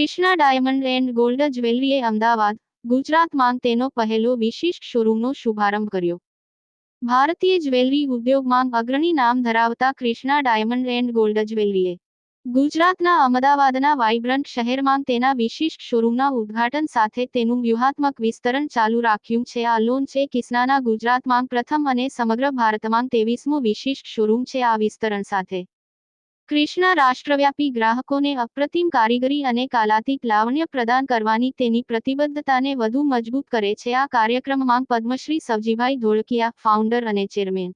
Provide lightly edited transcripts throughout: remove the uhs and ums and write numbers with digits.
Krishna diamond and gold જ્વેલરીએ અમદાવાદ, ગુજરાતમાં તેનો પહેલો વિશિષ્ટ શોરૂમનો શુભારંભ કર્યો। ભારતીય જ્વેલરી ઉદ્યોગમાં અગ્રણી નામ ધરાવતા કૃષ્ણા ડાયમંડ એન્ડ ગોલ્ડ જ્વેલરીએ ગુજરાતના અમદાવાદના વાઇબ્રન્ટ શહેરમાં તેના વિશિષ્ટ શોરૂમના ઉદ્ઘાટન સાથે તેનું વ્યૂહાત્મક વિસ્તરણ ચાલુ રાખ્યું છે। આ લોન્ચ એ કૃષ્ણાના ગુજરાતમાં પ્રથમ અને સમગ્ર ભારતમાં 23મો વિશિષ્ટ શોરૂમ છે। આ વિસ્તરણ સાથે કૃષ્ણા રાષ્ટ્રવ્યાપી ગ્રાહકોને અપ્રતિમ કારીગરી અને કાલાતીત લાવણ્ય પ્રદાન કરવાની તેની પ્રતિબદ્ધતાને વધુ મજબૂત કરે છે। આ કાર્યક્રમમાં પદ્મશ્રી સવજીભાઈ ધોળકિયા, ફાઉન્ડર અને chairman,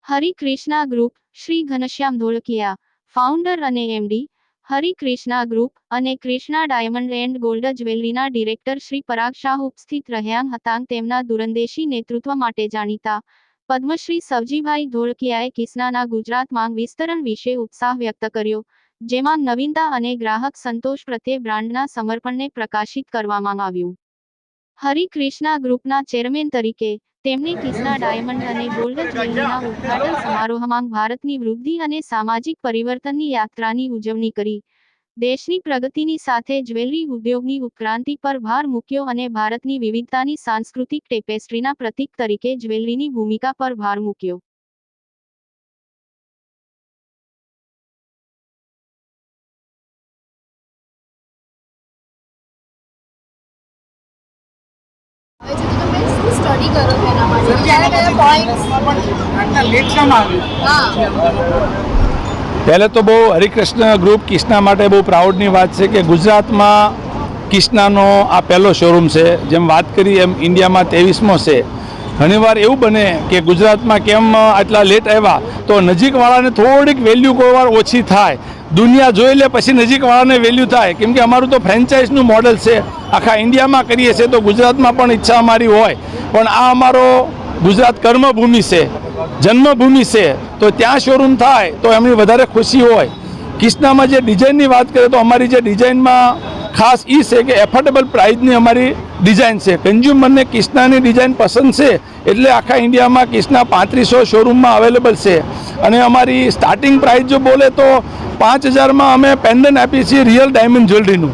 Hari Krishna group, Shri Ghanshyam Dholakia, founder અને એમડી, હરિ કૃષ્ણા ગ્રુપ અને કૃષ્ણા ડાયમંડ એન્ડ ગોલ્ડ જ્વેલરીના ડિરેક્ટર શ્રી પરાગ શાહ ઉપસ્થિત રહ્યા હતા। તેમના દૂરંદેશી નેતૃત્વ માટે જાણીતા પદ્મશ્રી સવજીભાઈ ધોળકિયાએ કૃષ્ણાના ગુજરાતમાં વિસ્તરણ વિશે ઉત્સાહ વ્યક્ત કર્યો, જેમાં નવીનતા અને ગ્રાહક સંતોષ પ્રત્યે બ્રાન્ડના સમર્પણને પ્રકાશિત કરવામાં આવ્યું। હરિ કૃષ્ણા ગ્રુપના ચેરમેન તરીકે તેમણે કૃષ્ણા ડાયમંડ અને ગોલ્ડ જ્વેલરીના ઉદ્ઘાટન સમારોહમાં ભારતની વૃદ્ધિ અને સામાજિક પરિવર્તનની યાત્રાની ઉજવણી કરી, દેશની પ્રગતિની સાથે જ્વેલરી ઉદ્યોગની ઉત્ક્રાંતિ પર ભાર મૂક્યો અને ભારતની વિવિધતાની સાંસ્કૃતિક ટેપેસ્ટ્રીના પ્રતીક તરીકે જ્વેલરીની ભૂમિકા પર ભાર મૂક્યો। સ્ટડી કરો છો એના માટે ક્યારે કયા પોઈન્ટ્સ पहले तो बहु हरिकृष्ण ग्रुप कृष्णा माटे बहु प्राउडनी बात है कि गुजरात में कृष्णानो आ पहलो शोरूम से जेम बात करी एम इंडिया में 23मो से। घनी वार एवं बने कि गुजरात में केम आटला लेट आव्या तो नजीकवाळाने थोड़ीक वेल्यू कोई वार ओछी थाय, दुनिया जोई ले पछी नजीकवाळाने वेल्यू थाय, केम के अमारुं तो फ्रेंचाइजनुं मॉडल है, आखा इंडिया में करीए छे तो गुजरात में पण इच्छा अमारी होय, पण आ अमारो गुजरात कर्मभूमि से, जन्मभूमि से, तो त्या शोरूम थाय तो एमनी वधारे खुशी होय। कृष्णा में जे डिजाइन की बात करें तो अमारी जे डिजाइन में खास ई है कि एफोर्डेबल प्राइस नी अमारी डिजाइन से कंज्यूमर ने कृष्णा की डिजाइन पसंद से एटले आखा इंडिया में कृष्णा 3500 शोरूम में अवेलेबल से। अने अमारी स्टार्टिंग प्राइस जो बोले तो 5000 में अमे पेंडन आपी छीए रियल डायमंड ज्वेलरीनुं।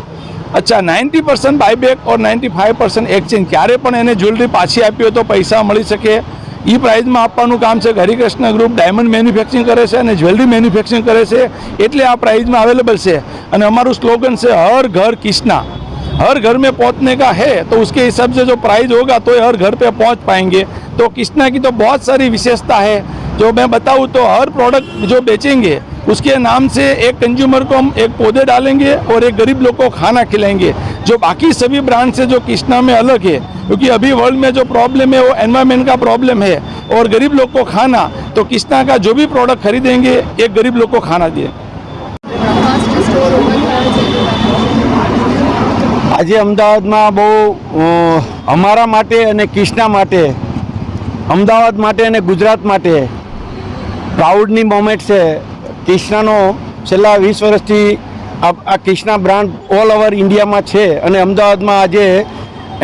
अच्छा, 90% बायबेक और 95% एक्सचेंज, क्यारे पण एने ज्वेलरी पाछी आपी हो तो पैसा मळी शके ई प्राइस में आपवानुं काम छे। हरिकृष्ण ग्रुप डायमंड मैन्युफेक्चरिंग करे छे अने ज्वेलरी मैन्युफेक्चरिंग करे छे एटले आ प्राइस में अवेलेबल छे। अने अमारुं स्लोगन छे हर घर कृष्णा, हर घर में पहुंचने का है तो उसके हिसाब से जो प्राइस होगा तो हर घर पे पहुंच पाएंगे। तो कृष्णा की तो बहुत सारी विशेषता है, जो मैं बताऊं तो हर प्रोडक्ट जो बेचेंगे उसके नाम से एक कंज्यूमर को हम एक पौधे डालेंगे और एक गरीब लोग को खाना खिलाएंगे, जो बाकी सभी ब्रांड से जो कृष्णा में अलग है। क्योंकि अभी वर्ल्ड में जो प्रॉब्लम है वो एनवायरमेंट का प्रॉब्लम है और गरीब लोग को खाना, तो कृष्णा का जो भी प्रोडक्ट खरीदेंगे एक गरीब लोग को खाना दिए। आज अमदावाद में बहु अमारा माटे अने कृष्णा माटे, अमदावाद माटे अने गुजरात माटे प्राउडनी मोमेंट है। कृष्णानो छेल्ला 20 वर्षथी आ Krishna brand all over India में है अने अमदावाद में आज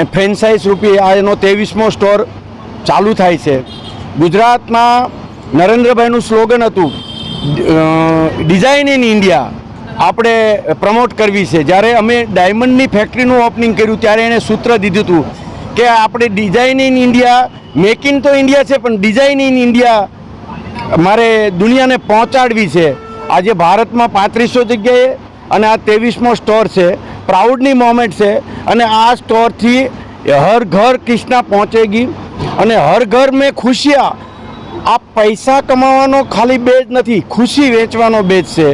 फ्रेंचाइज रूपी आ एनो 23मो स्टोर चालू थाय छे। गुजरात में नरेन्द्रभाईनुं स्लोगन हतुं डिजाइन इन इंडिया, આપણે પ્રમોટ કરવી છે। જ્યારે અમે ડાયમંડની ફેક્ટરીનું ઓપનિંગ કર્યું ત્યારે એને સૂત્ર દીધું હતું કે આપણે design in India, make in તો ઇન્ડિયા છે પણ ડિઝાઇન ઇન ઇન્ડિયા મારે દુનિયાને પહોંચાડવી છે। આજે ભારતમાં 3500 જગ્યાએ અને આ 23મો સ્ટોર છે, પ્રાઉડની મોમેન્ટ છે। અને આ સ્ટોરથી હર ઘર કૃષ્ણા પહોંચેગી અને હર ઘર મેં ખુશિયા। આ પૈસા કમાવાનો ખાલી બેજ નથી, ખુશી વેચવાનો બેજ છે।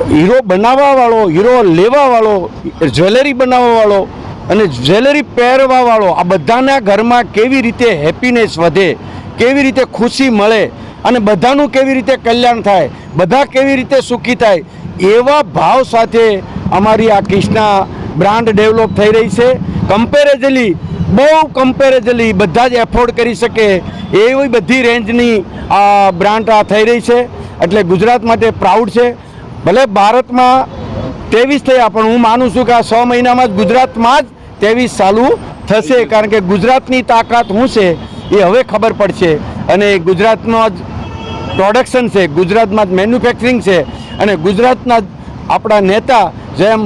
हीरो बनावा वालो, हीरो लेवा वालो, ज्वेलरी बनावा वालो अने ज्वेलरी पहेरवा वालो, आ बधाना घरमां केवी रीते हेपीनेस वधे, केवी रीते खुशी मळे अने बधानुं केवी रीते कल्याण थाय, बधा केवी रीते सुखी थाय, एवा भाव साथे अमारी आ कृष्णा ब्रांड डेवलप थई रही छे। कम्पेरेजली बहु कम्पेरेजली बधा ज एफोर्ड करी शके एवी बधी रेंजनी आ ब्रांड आ थई रही छे। एटले गुजरात माटे प्राउड छे। भले भारत में 23 थया पण हूँ मानु छूं कि आ 6 महीना में गुजरात में 23 चालू थशे, कारण के गुजरातनी ताकत शुं छे ए हवे खबर पड़शे। अने गुजरातनो प्रोडक्शन है, गुजरात में मैन्युफेक्चरिंग है अने गुजरातना आपणा नेता जेम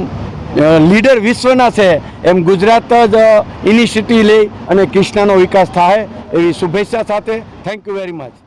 લીડર વિશ્વના છે એમ ગુજરાત જ ઇનિશિયેટિવ લઈ અને કૃષ્ણનો વિકાસ થાય એવી શુભેચ્છા સાથે થેન્ક યુ વેરી મચ.